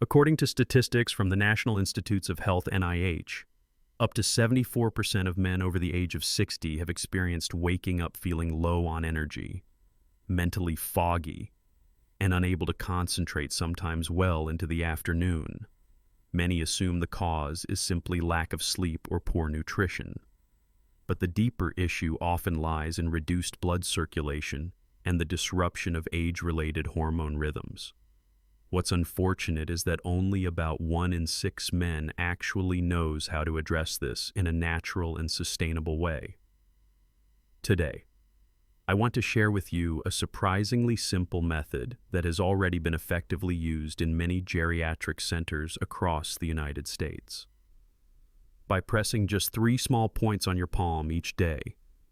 According to statistics from the National Institutes of Health (NIH), up to 74% of men over the age of 60 have experienced waking up feeling low on energy, mentally foggy, and unable to concentrate sometimes well into the afternoon. Many assume the cause is simply lack of sleep or poor nutrition. But the deeper issue often lies in reduced blood circulation and the disruption of age-related hormone rhythms. What's unfortunate is that only about 1 in 6 men actually knows how to address this in a natural and sustainable way. Today, I want to share with you a surprisingly simple method that has already been effectively used in many geriatric centers across the United States. By pressing just 3 small points on your palm each day,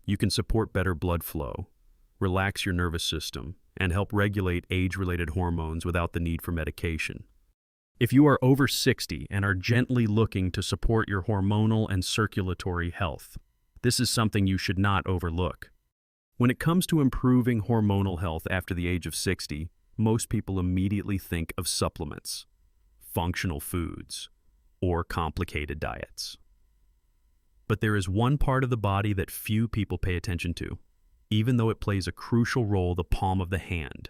you can support better blood flow, relax your nervous system, and help regulate age-related hormones without the need for medication. If you are over 60 and are gently looking to support your hormonal and circulatory health, this is something you should not overlook. When it comes to improving hormonal health after the age of 60, most people immediately think of supplements, functional foods, or complicated diets. But there is one part of the body that few people pay attention to, even though it plays a crucial role: the palm of the hand.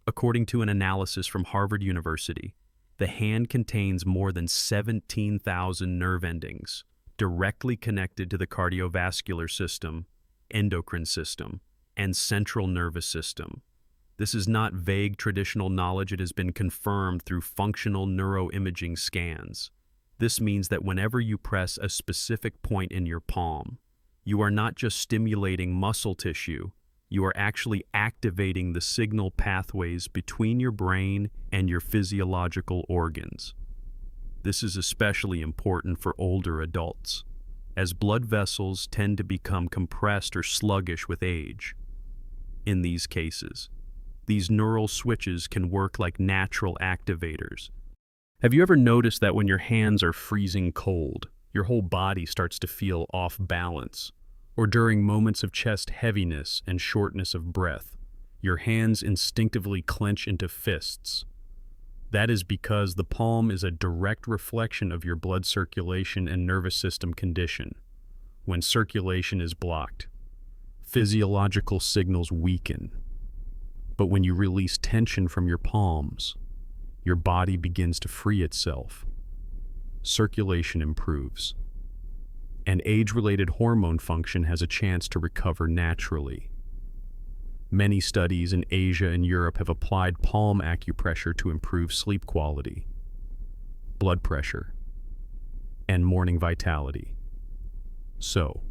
According to an analysis from Harvard University, the hand contains more than 17,000 nerve endings directly connected to the cardiovascular system, endocrine system, and central nervous system. This is not vague traditional knowledge. It has been confirmed through functional neuroimaging scans. This means that whenever you press a specific point in your palm, you are not just stimulating muscle tissue, you are actually activating the signal pathways between your brain and your physiological organs. This is especially important for older adults, as blood vessels tend to become compressed or sluggish with age. In these cases, these neural switches can work like natural activators. Have you ever noticed that when your hands are freezing cold, your whole body starts to feel off balance? Or during moments of chest heaviness and shortness of breath, your hands instinctively clench into fists? That is because the palm is a direct reflection of your blood circulation and nervous system condition. When circulation is blocked, physiological signals weaken. But when you release tension from your palms, your body begins to free itself. Circulation improves, and age-related hormone function has a chance to recover naturally. Many studies in Asia and Europe have applied palm acupressure to improve sleep quality, blood pressure, and morning vitality. So,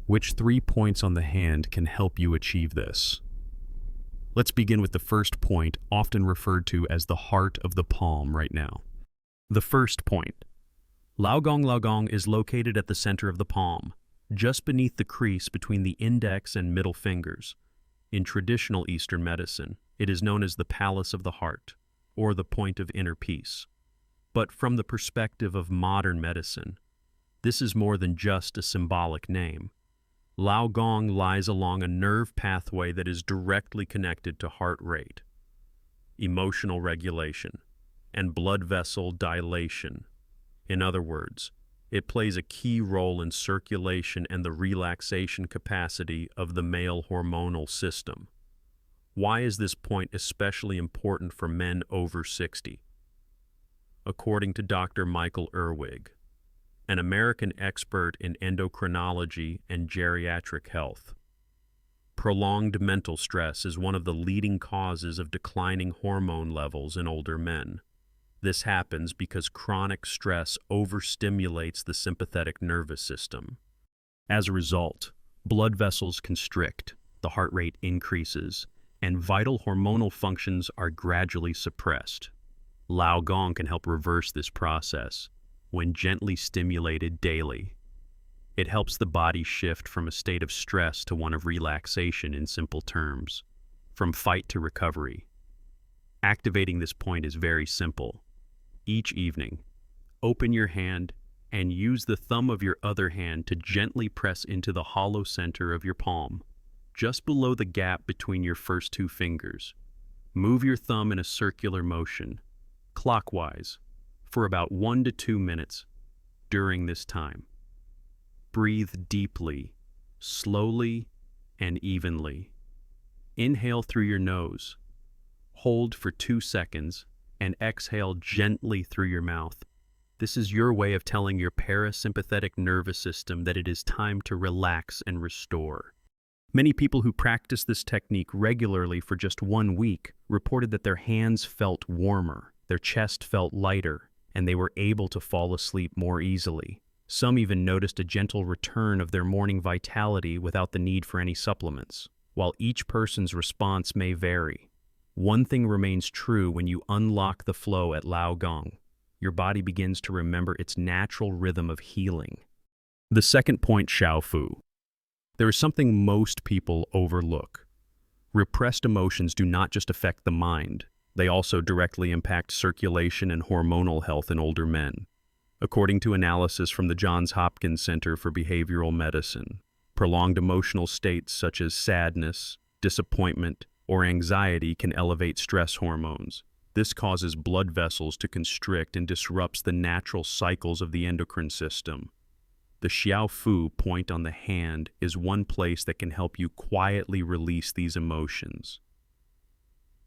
which 3 points on the hand can help you achieve this? Let's begin with the first point, often referred to as the heart of the palm right now. The first point. Laogong is located at the center of the palm, just beneath the crease between the index and middle fingers. In traditional Eastern medicine, it is known as the palace of the heart, or the point of inner peace. But from the perspective of modern medicine, this is more than just a symbolic name. Laogong lies along a nerve pathway that is directly connected to heart rate, emotional regulation, and blood vessel dilation. In other words, it plays a key role in circulation and the relaxation capacity of the male hormonal system. Why is this point especially important for men over 60? According to Dr. Michael Irwig, an American expert in endocrinology and geriatric health, prolonged mental stress is one of the leading causes of declining hormone levels in older men. This happens because chronic stress overstimulates the sympathetic nervous system. As a result, blood vessels constrict, the heart rate increases, and vital hormonal functions are gradually suppressed. Laogong can help reverse this process when gently stimulated daily. It helps the body shift from a state of stress to one of relaxation. In simple terms, from fight to recovery. Activating this point is very simple. Each evening, open your hand and use the thumb of your other hand to gently press into the hollow center of your palm, just below the gap between your first 2 fingers. Move your thumb in a circular motion, clockwise for about 1 to 2 minutes during this time. Breathe deeply, slowly, and evenly. Inhale through your nose, hold for 2 seconds, and exhale gently through your mouth. This is your way of telling your parasympathetic nervous system that it is time to relax and restore. Many people who practice this technique regularly for just 1 week reported that their hands felt warmer, their chest felt lighter, and they were able to fall asleep more easily. Some even noticed a gentle return of their morning vitality without the need for any supplements. While each person's response may vary, one thing remains true when you unlock the flow at Lao Gong. Your body begins to remember its natural rhythm of healing. The second point, Xiao Fu. There is something most people overlook. Repressed emotions do not just affect the mind, they also directly impact circulation and hormonal health in older men. According to analysis from the Johns Hopkins Center for Behavioral Medicine, prolonged emotional states such as sadness, disappointment, or anxiety can elevate stress hormones. This causes blood vessels to constrict and disrupts the natural cycles of the endocrine system. The Xiao Fu point on the hand is one place that can help you quietly release these emotions.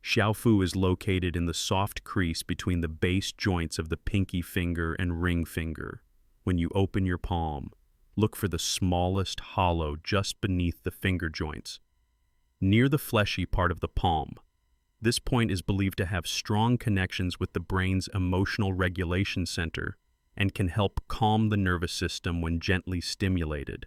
Xiao Fu is located in the soft crease between the base joints of the pinky finger and ring finger. When you open your palm, look for the smallest hollow just beneath the finger joints, near the fleshy part of the palm. This point is believed to have strong connections with the brain's emotional regulation center and can help calm the nervous system when gently stimulated.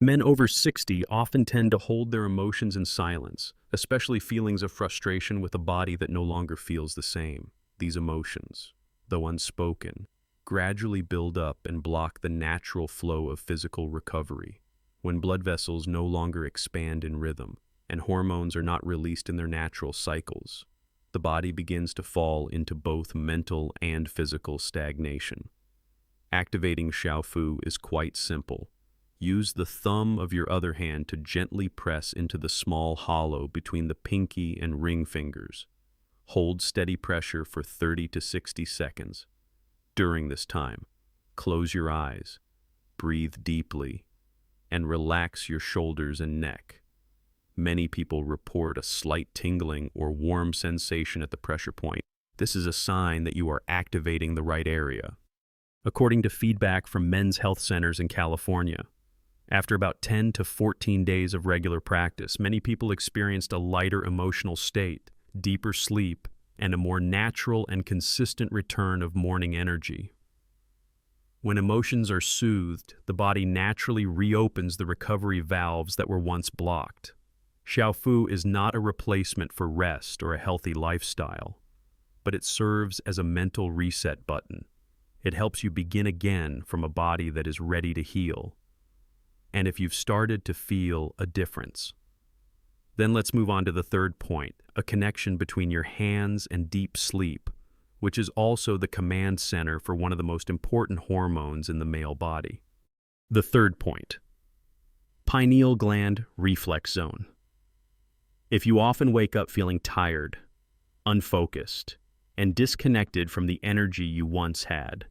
Men over 60 often tend to hold their emotions in silence, especially feelings of frustration with a body that no longer feels the same. These emotions, though unspoken, gradually build up and block the natural flow of physical recovery. When blood vessels no longer expand in rhythm, and hormones are not released in their natural cycles, the body begins to fall into both mental and physical stagnation. Activating Xiao Fu is quite simple. Use the thumb of your other hand to gently press into the small hollow between the pinky and ring fingers. Hold steady pressure for 30 to 60 seconds. During this time, close your eyes, breathe deeply, and relax your shoulders and neck. Many people report a slight tingling or warm sensation at the pressure point. This is a sign that you are activating the right area. According to feedback from men's health centers in California, after about 10 to 14 days of regular practice, many people experienced a lighter emotional state, deeper sleep, and a more natural and consistent return of morning energy. When emotions are soothed, the body naturally reopens the recovery valves that were once blocked. Xiao Fu is not a replacement for rest or a healthy lifestyle, but it serves as a mental reset button. It helps you begin again from a body that is ready to heal. And if you've started to feel a difference, then let's move on to the third point, a connection between your hands and deep sleep, which is also the command center for one of the most important hormones in the male body. The third point, pineal gland reflex zone. If you often wake up feeling tired, unfocused, and disconnected from the energy you once had,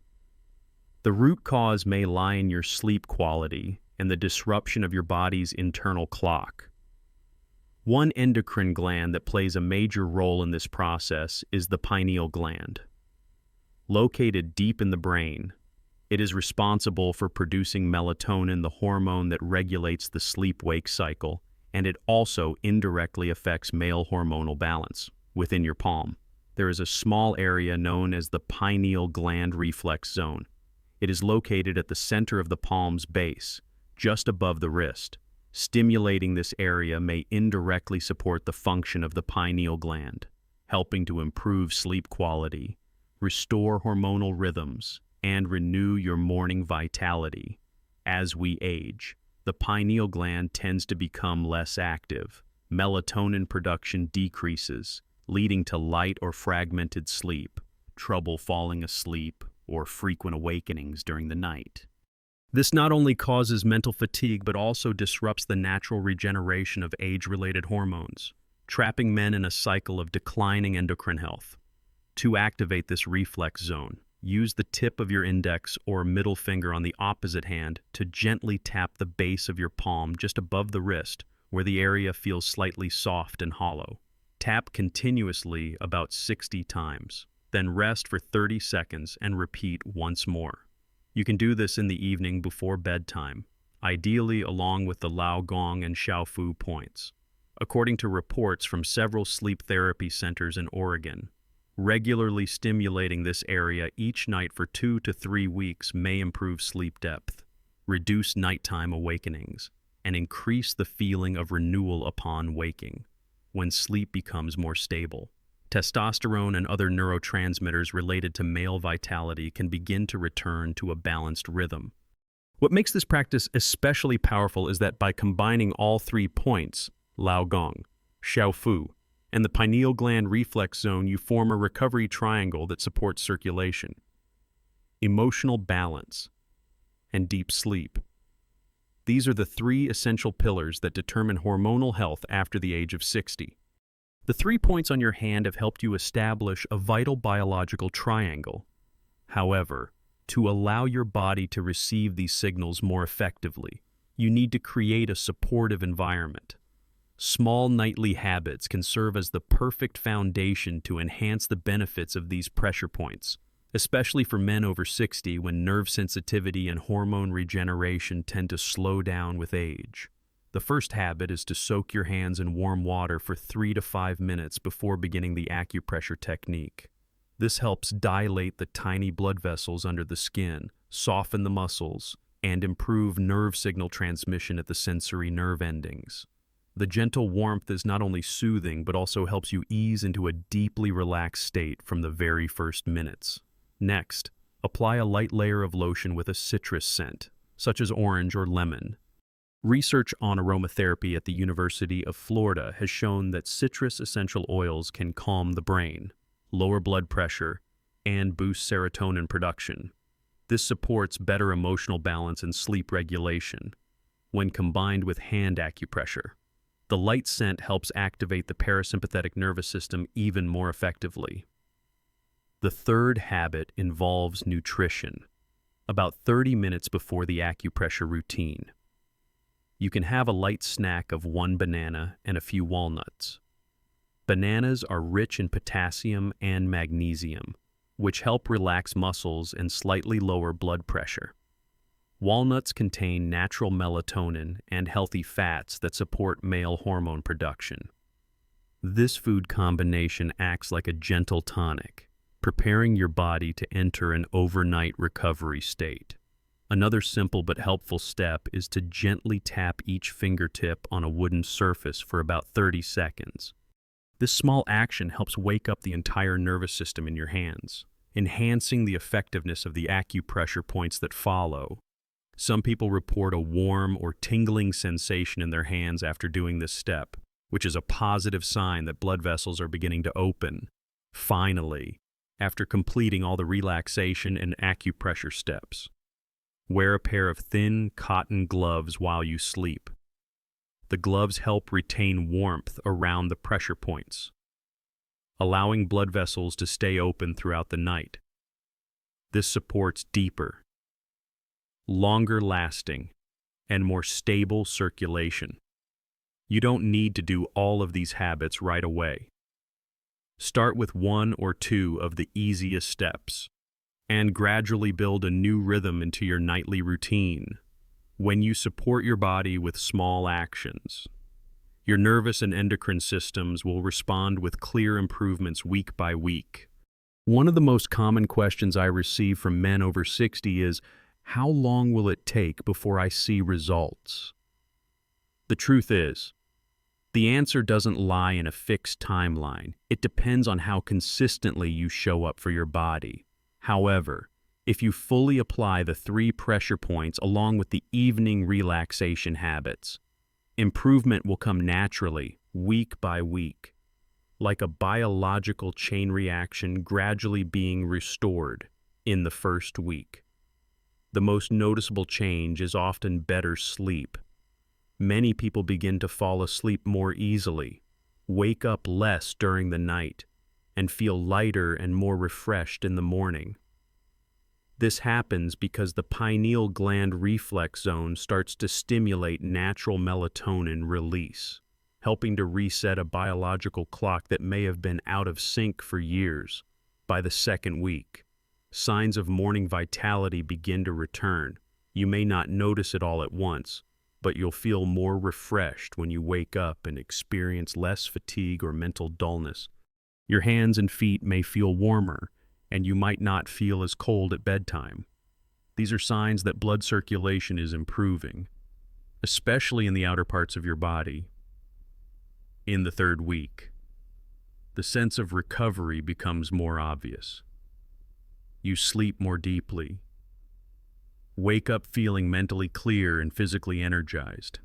the root cause may lie in your sleep quality and the disruption of your body's internal clock. One endocrine gland that plays a major role in this process is the pineal gland. Located deep in the brain, it is responsible for producing melatonin, the hormone that regulates the sleep-wake cycle, and it also indirectly affects male hormonal balance. Within your palm, there is a small area known as the pineal gland reflex zone. It is located at the center of the palm's base, just above the wrist. Stimulating this area may indirectly support the function of the pineal gland, helping to improve sleep quality, restore hormonal rhythms, and renew your morning vitality. As we age, the pineal gland tends to become less active. Melatonin production decreases, leading to light or fragmented sleep, trouble falling asleep, or frequent awakenings during the night. This not only causes mental fatigue but also disrupts the natural regeneration of age-related hormones, trapping men in a cycle of declining endocrine health. To activate this reflex zone, use the tip of your index or middle finger on the opposite hand to gently tap the base of your palm just above the wrist, where the area feels slightly soft and hollow. Tap continuously about 60 times, then rest for 30 seconds and repeat once more. You can do this in the evening before bedtime, ideally along with the Lao Gong and Xiao Fu points. According to reports from several sleep therapy centers in Oregon, regularly stimulating this area each night for 2 to 3 weeks may improve sleep depth, reduce nighttime awakenings, and increase the feeling of renewal upon waking, when sleep becomes more stable. Testosterone and other neurotransmitters related to male vitality can begin to return to a balanced rhythm. What makes this practice especially powerful is that by combining all 3 points, Lao Gong, Xiao Fu, and the pineal gland reflex zone, you form a recovery triangle that supports circulation, emotional balance, and deep sleep. These are the 3 essential pillars that determine hormonal health after the age of 60. The 3 points on your hand have helped you establish a vital biological triangle. However, to allow your body to receive these signals more effectively, you need to create a supportive environment. Small nightly habits can serve as the perfect foundation to enhance the benefits of these pressure points, especially for men over 60 when nerve sensitivity and hormone regeneration tend to slow down with age. The first habit is to soak your hands in warm water for 3 to 5 minutes before beginning the acupressure technique. This helps dilate the tiny blood vessels under the skin, soften the muscles, and improve nerve signal transmission at the sensory nerve endings. The gentle warmth is not only soothing, but also helps you ease into a deeply relaxed state from the very first minutes. Next, apply a light layer of lotion with a citrus scent, such as orange or lemon. Research on aromatherapy at the University of Florida has shown that citrus essential oils can calm the brain, lower blood pressure, and boost serotonin production. This supports better emotional balance and sleep regulation when combined with hand acupressure. The light scent helps activate the parasympathetic nervous system even more effectively. The third habit involves nutrition, about 30 minutes before the acupressure routine. You can have a light snack of 1 banana and a few walnuts. Bananas are rich in potassium and magnesium, which help relax muscles and slightly lower blood pressure. Walnuts contain natural melatonin and healthy fats that support male hormone production. This food combination acts like a gentle tonic, preparing your body to enter an overnight recovery state. Another simple but helpful step is to gently tap each fingertip on a wooden surface for about 30 seconds. This small action helps wake up the entire nervous system in your hands, enhancing the effectiveness of the acupressure points that follow. Some people report a warm or tingling sensation in their hands after doing this step, which is a positive sign that blood vessels are beginning to open. Finally, after completing all the relaxation and acupressure steps, wear a pair of thin cotton gloves while you sleep. The gloves help retain warmth around the pressure points, allowing blood vessels to stay open throughout the night. This supports deeper, longer lasting, and more stable circulation. You don't need to do all of these habits right away. Start with 1 or 2 of the easiest steps, and gradually build a new rhythm into your nightly routine. When you support your body with small actions, your nervous and endocrine systems will respond with clear improvements week by week. One of the most common questions I receive from men over 60 is, how long will it take before I see results? The truth is, the answer doesn't lie in a fixed timeline. It depends on how consistently you show up for your body. However, if you fully apply the 3 pressure points along with the evening relaxation habits, improvement will come naturally, week by week, like a biological chain reaction gradually being restored in the first week. The most noticeable change is often better sleep. Many people begin to fall asleep more easily, wake up less during the night, and feel lighter and more refreshed in the morning. This happens because the pineal gland reflex zone starts to stimulate natural melatonin release, helping to reset a biological clock that may have been out of sync for years. By the second week, signs of morning vitality begin to return. You may not notice it all at once, but you'll feel more refreshed when you wake up and experience less fatigue or mental dullness. Your hands and feet may feel warmer, and you might not feel as cold at bedtime. These are signs that blood circulation is improving, especially in the outer parts of your body. In the third week, the sense of recovery becomes more obvious. You sleep more deeply, wake up feeling mentally clear and physically energized.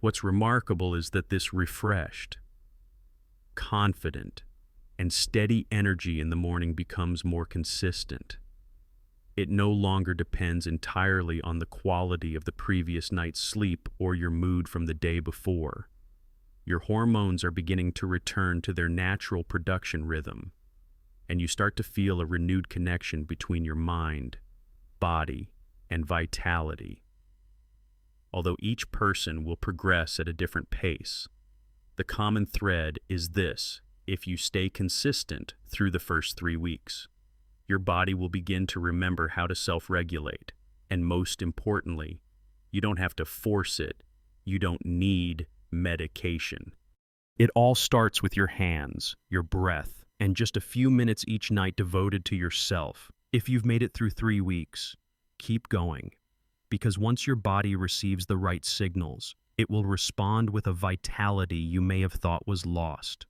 What's remarkable is that this refreshed, confident, and steady energy in the morning becomes more consistent. It no longer depends entirely on the quality of the previous night's sleep or your mood from the day before. Your hormones are beginning to return to their natural production rhythm, and you start to feel a renewed connection between your mind, body, and vitality. Although each person will progress at a different pace, the common thread is this: if you stay consistent through the first 3 weeks, your body will begin to remember how to self-regulate. And most importantly, you don't have to force it. You don't need medication. It all starts with your hands, your breath, and just a few minutes each night devoted to yourself. If you've made it through 3 weeks, keep going. Because once your body receives the right signals, it will respond with a vitality you may have thought was lost.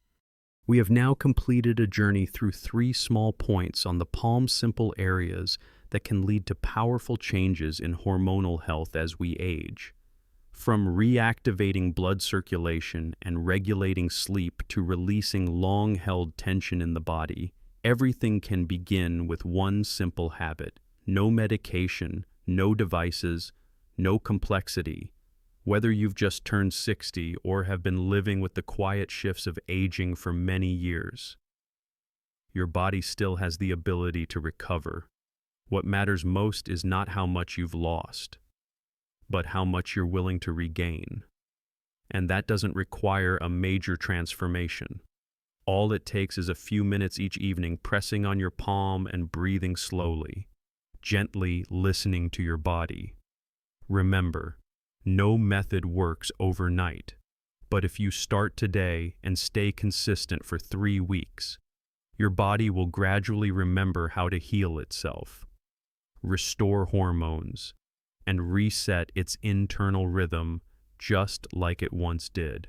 We have now completed a journey through 3 small points on the palm simple areas that can lead to powerful changes in hormonal health as we age. From reactivating blood circulation and regulating sleep to releasing long-held tension in the body, everything can begin with one simple habit: no medication, no devices, no complexity. Whether you've just turned 60 or have been living with the quiet shifts of aging for many years, your body still has the ability to recover. What matters most is not how much you've lost, but how much you're willing to regain. And that doesn't require a major transformation. All it takes is a few minutes each evening pressing on your palm and breathing slowly, gently listening to your body. Remember, no method works overnight, but if you start today and stay consistent for 3 weeks, your body will gradually remember how to heal itself, restore hormones, and reset its internal rhythm just like it once did.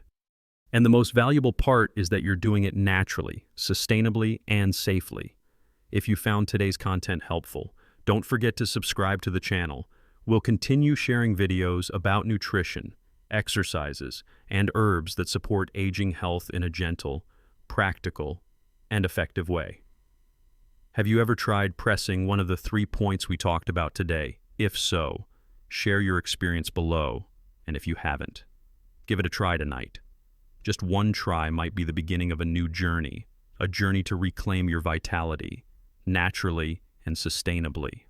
And the most valuable part is that you're doing it naturally, sustainably, and safely. If you found today's content helpful, don't forget to subscribe to the channel. We'll continue sharing videos about nutrition, exercises, and herbs that support aging health in a gentle, practical, and effective way. Have you ever tried pressing one of the 3 points we talked about today? If so, share your experience below, and if you haven't, give it a try tonight. Just one try might be the beginning of a new journey, a journey to reclaim your vitality, naturally and sustainably.